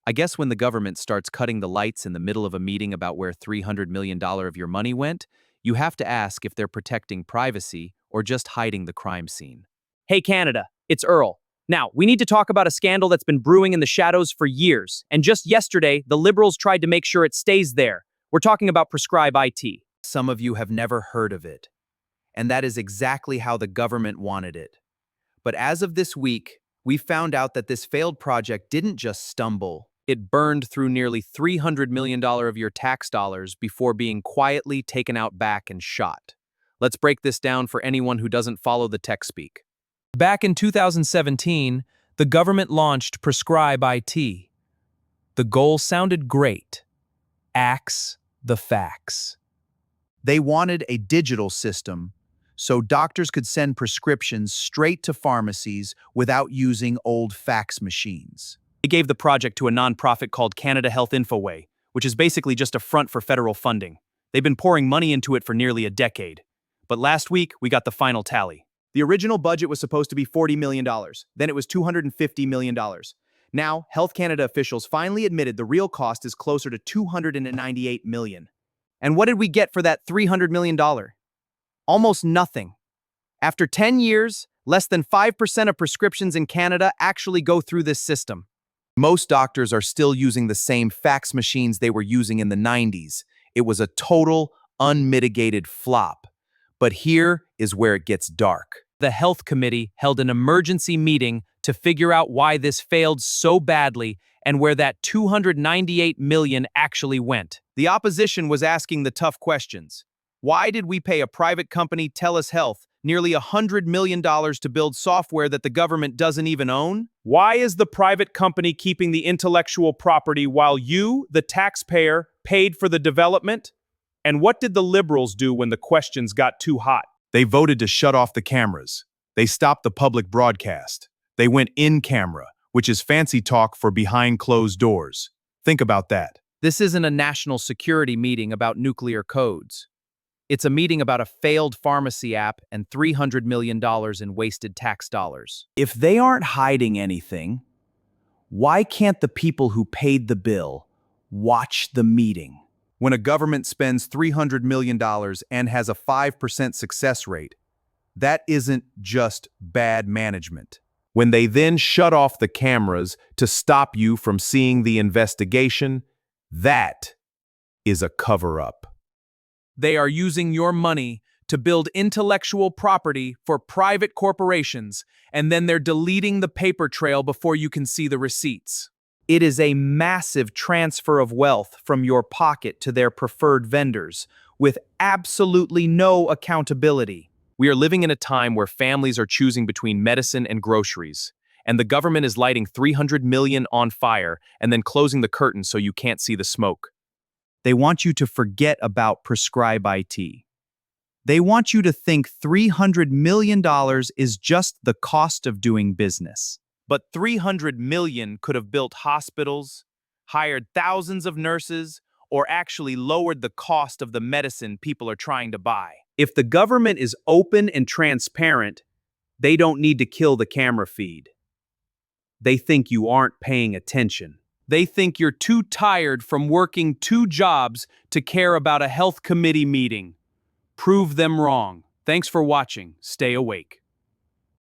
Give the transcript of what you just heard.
I guess when the government starts cutting the lights in the middle of a meeting about where $300 million of your money went, you have to ask if they're protecting privacy or just hiding the crime scene. Hey Canada, it's Earl. Now, we need to talk about a scandal that's been brewing in the shadows for years, and just yesterday, the Liberals tried to make sure it stays there. We're talking about Prescribe IT. Some of you have never heard of it, and that is exactly how the government wanted it. But as of this week, we found out that this failed project didn't just stumble. It burned through nearly $300 million of your tax dollars before being quietly taken out back and shot. Let's break this down for anyone who doesn't follow the tech speak. Back in 2017, the government launched Prescribe IT. The goal sounded great. Axe the facts. They wanted a digital system so doctors could send prescriptions straight to pharmacies without using old fax machines. They gave the project to a nonprofit called Canada Health Infoway, which is basically just a front for federal funding. They've been pouring money into it for nearly a decade. But last week, we got the final tally. The original budget was supposed to be $40 million. Then it was $250 million. Now, Health Canada officials finally admitted the real cost is closer to $298 million. And what did we get for that $300 million? Almost nothing. After 10 years, less than 5% of prescriptions in Canada actually go through this system. Most doctors are still using the same fax machines they were using in the 90s. It was a total, unmitigated flop. But here is where it gets dark. The Health Committee held an emergency meeting to figure out why this failed so badly and where that $298 million actually went. The opposition was asking the tough questions. Why did we pay a private company, TELUS Health, nearly $100 million to build software that the government doesn't even own? Why is the private company keeping the intellectual property while you, the taxpayer, paid for the development? And what did the Liberals do when the questions got too hot? They voted to shut off the cameras. They stopped the public broadcast. They went in camera, which is fancy talk for behind closed doors. Think about that. This isn't a national security meeting about nuclear codes. It's a meeting about a failed pharmacy app and $300 million in wasted tax dollars. If they aren't hiding anything, why can't the people who paid the bill watch the meeting? When a government spends $300 million and has a 5% success rate, that isn't just bad management. When they then shut off the cameras to stop you from seeing the investigation, that is a cover-up. They are using your money to build intellectual property for private corporations, and then they're deleting the paper trail before you can see the receipts. It is a massive transfer of wealth from your pocket to their preferred vendors, with absolutely no accountability. We are living in a time where families are choosing between medicine and groceries, and the government is lighting $300 million on fire and then closing the curtain so you can't see the smoke. They want you to forget about Prescribe IT. They want you to think $300 million is just the cost of doing business. But $300 million could have built hospitals, hired thousands of nurses, or actually lowered the cost of the medicine people are trying to buy. If the government is open and transparent, they don't need to kill the camera feed. They think you aren't paying attention. They think you're too tired from working 2 jobs to care about a health committee meeting. Prove them wrong. Thanks for watching. Stay awake.